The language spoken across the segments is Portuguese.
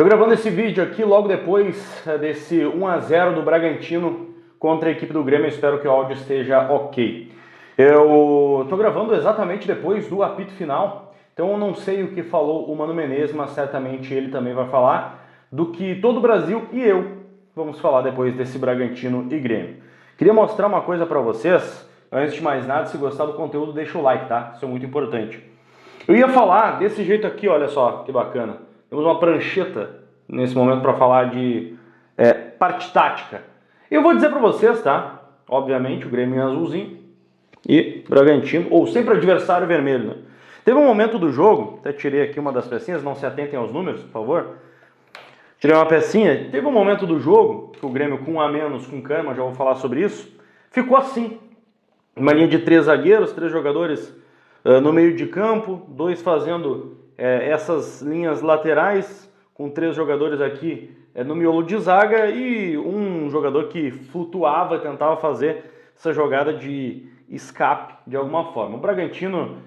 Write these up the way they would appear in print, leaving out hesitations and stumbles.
Estou gravando esse vídeo aqui logo depois desse 1 a 0 do Bragantino contra a equipe do Grêmio. Espero que o áudio esteja ok. Eu estou gravando exatamente depois do apito final, então eu não sei o que falou o Mano Menezes, mas certamente ele também vai falar do que todo o Brasil e eu vamos falar depois desse Bragantino e Grêmio. Queria mostrar uma coisa para vocês. Antes de mais nada, se gostar do conteúdo, deixa o like, tá? Isso é muito importante. Eu ia falar desse jeito aqui, olha só, que bacana. Temos uma prancheta nesse momento para falar de parte tática. Eu vou dizer para vocês, tá? Obviamente, o Grêmio é azulzinho e Bragantino, ou sempre adversário vermelho, né? Teve um momento do jogo, até tirei aqui uma das pecinhas, não se atentem aos números, por favor. Tirei uma pecinha. Teve um momento do jogo que o Grêmio, com um a menos, com Kahneman, já vou falar sobre isso, ficou assim. Uma linha de 3 zagueiros, 3 jogadores no meio de campo, 2 fazendo essas linhas laterais, com 3 jogadores aqui no miolo de zaga e um jogador que flutuava, tentava fazer essa jogada de escape de alguma forma. O Bragantino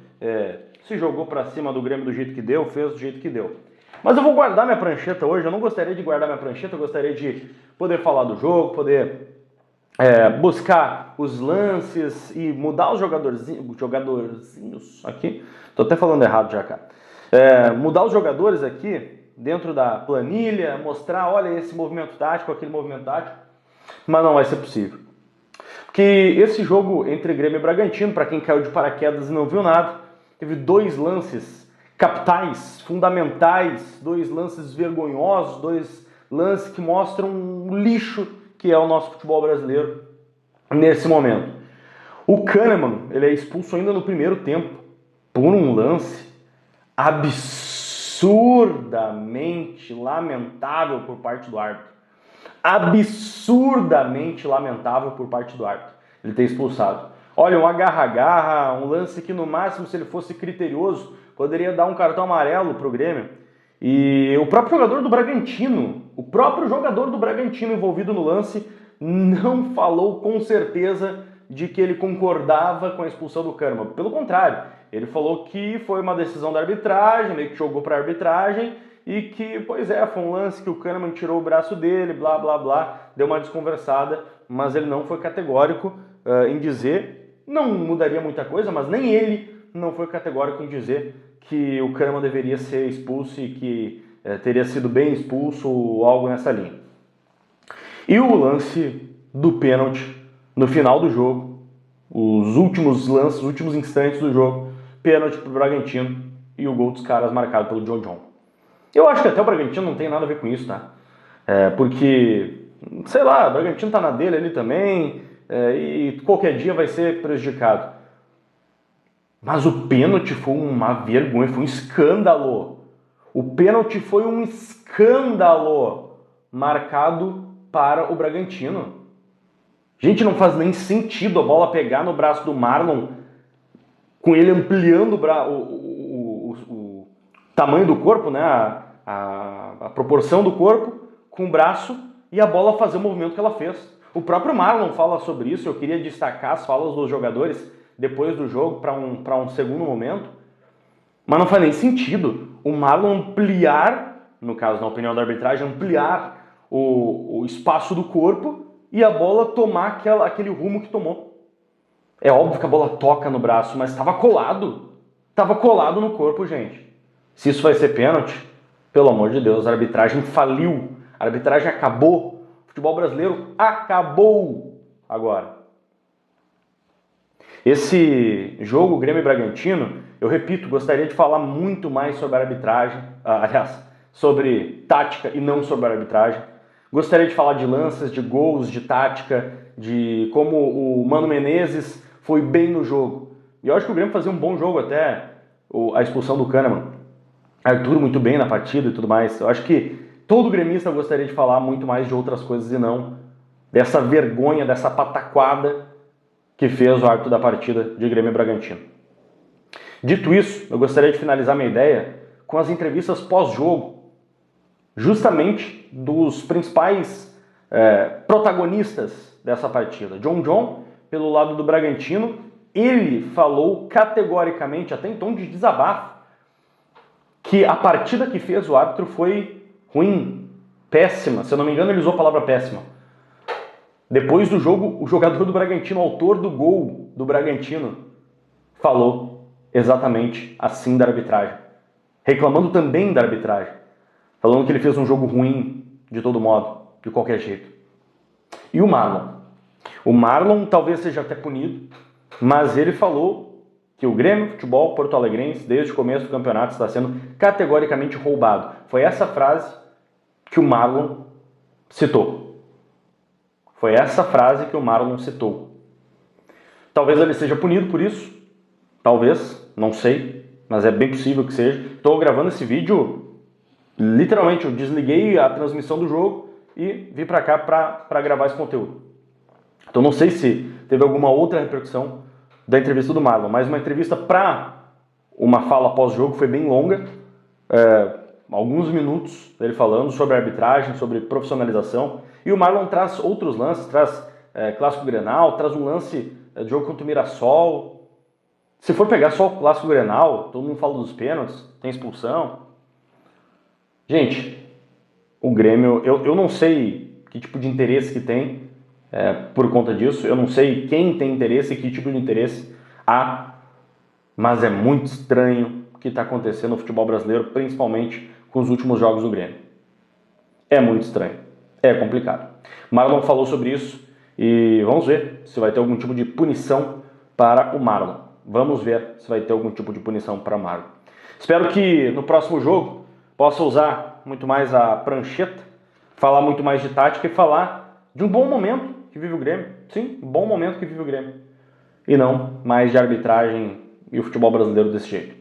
se jogou para cima do Grêmio do jeito que deu, fez do jeito que deu. Mas eu vou guardar minha prancheta hoje. Eu não gostaria de guardar minha prancheta, eu gostaria de poder falar do jogo, poder buscar os lances e mudar os jogadorzinhos aqui. Tô até falando errado já, cara. Mudar os jogadores aqui dentro da planilha, mostrar, olha, esse movimento tático, aquele movimento tático, mas não vai ser possível. Porque esse jogo entre Grêmio e Bragantino, para quem caiu de paraquedas e não viu nada, teve 2 lances capitais, fundamentais, 2 lances vergonhosos, 2 lances que mostram um lixo que é o nosso futebol brasileiro nesse momento. O Kahneman, ele é expulso ainda no primeiro tempo por um lance absurdamente lamentável por parte do árbitro. Absurdamente lamentável por parte do árbitro ele ter expulsado. Olha, um agarra-agarra, um lance que no máximo, se ele fosse criterioso, poderia dar um cartão amarelo para o Grêmio. E o próprio jogador do Bragantino, envolvido no lance, não falou com certeza de que ele concordava com a expulsão do Kahneman. Pelo contrário, ele falou que foi uma decisão da arbitragem, meio que jogou para a arbitragem, e que, pois foi um lance que o Kahneman tirou o braço dele, blá, blá, blá, deu uma desconversada, mas ele não foi categórico em dizer, não mudaria muita coisa, mas nem ele não foi categórico em dizer que o Kahneman deveria ser expulso e que teria sido bem expulso ou algo nessa linha. E o lance do pênalti no final do jogo, os últimos lances, os últimos instantes do jogo, pênalti para o Bragantino e o gol dos caras marcado pelo John. Eu acho que até o Bragantino não tem nada a ver com isso, tá? Porque, sei lá, o Bragantino tá na dele ali também e qualquer dia vai ser prejudicado. Mas o pênalti foi uma vergonha, foi um escândalo. O pênalti foi um escândalo marcado para o Bragantino. Gente, não faz nem sentido a bola pegar no braço do Marlon, com ele ampliando o tamanho do corpo, né? A proporção do corpo com o braço e a bola fazer o movimento que ela fez. O próprio Marlon fala sobre isso. Eu queria destacar as falas dos jogadores depois do jogo para um segundo momento, mas não faz nem sentido o Marlon ampliar, no caso, na opinião da arbitragem, ampliar o espaço do corpo e a bola tomar aquele rumo que tomou. É óbvio que a bola toca no braço, mas estava colado no corpo, gente. Se isso vai ser pênalti, pelo amor de Deus, a arbitragem faliu, a arbitragem acabou, o futebol brasileiro acabou agora. Esse jogo, Grêmio e Bragantino, eu repito, gostaria de falar muito mais sobre a arbitragem, sobre tática e não sobre a arbitragem. Gostaria de falar de lances, de gols, de tática, de como o Mano Menezes foi bem no jogo. E eu acho que o Grêmio fazia um bom jogo até a expulsão do Kahneman. Arthur muito bem na partida e tudo mais. Eu acho que todo gremista gostaria de falar muito mais de outras coisas e não dessa vergonha, dessa pataquada que fez o árbitro da partida de Grêmio e Bragantino. Dito isso, eu gostaria de finalizar minha ideia com as entrevistas pós-jogo, justamente dos principais protagonistas dessa partida. John, pelo lado do Bragantino, ele falou categoricamente, até em tom de desabafo, que a partida que fez o árbitro foi ruim, péssima, se eu não me engano ele usou a palavra péssima. Depois do jogo, o jogador do Bragantino, autor do gol do Bragantino, falou exatamente assim da arbitragem, reclamando também da arbitragem, falando que ele fez um jogo ruim de todo modo, de qualquer jeito. E o Marlon? O Marlon talvez seja até punido, mas ele falou que o Grêmio Futebol Porto Alegrense, desde o começo do campeonato, está sendo categoricamente roubado. Foi essa frase que o Marlon citou. Foi essa frase que o Marlon citou. Talvez ele seja punido por isso. Talvez, não sei, mas é bem possível que seja. Estou gravando esse vídeo, literalmente, eu desliguei a transmissão do jogo e vim para cá para gravar esse conteúdo. Então não sei se teve alguma outra repercussão da entrevista do Marlon, mas uma entrevista para uma fala pós-jogo foi bem longa, alguns minutos dele falando sobre a arbitragem, sobre profissionalização, e o Marlon traz outros lances, traz Clássico Grenal, traz um lance de jogo contra o Mirassol. Se for pegar só o Clássico Grenal, todo mundo fala dos pênaltis, tem expulsão. Gente, o Grêmio, eu não sei que tipo de interesse que tem por conta disso, eu não sei quem tem interesse e que tipo de interesse há, mas é muito estranho o que está acontecendo no futebol brasileiro, principalmente com os últimos jogos do Grêmio. É muito estranho, é complicado. Marlon falou sobre isso e vamos ver se vai ter algum tipo de punição para o Marlon. Vamos ver se vai ter algum tipo de punição para o Marlon. Espero que no próximo jogo possa usar muito mais a prancheta, falar muito mais de tática e falar de um bom momento que vive o Grêmio. Sim, um bom momento que vive o Grêmio. E não mais de arbitragem e o futebol brasileiro desse jeito.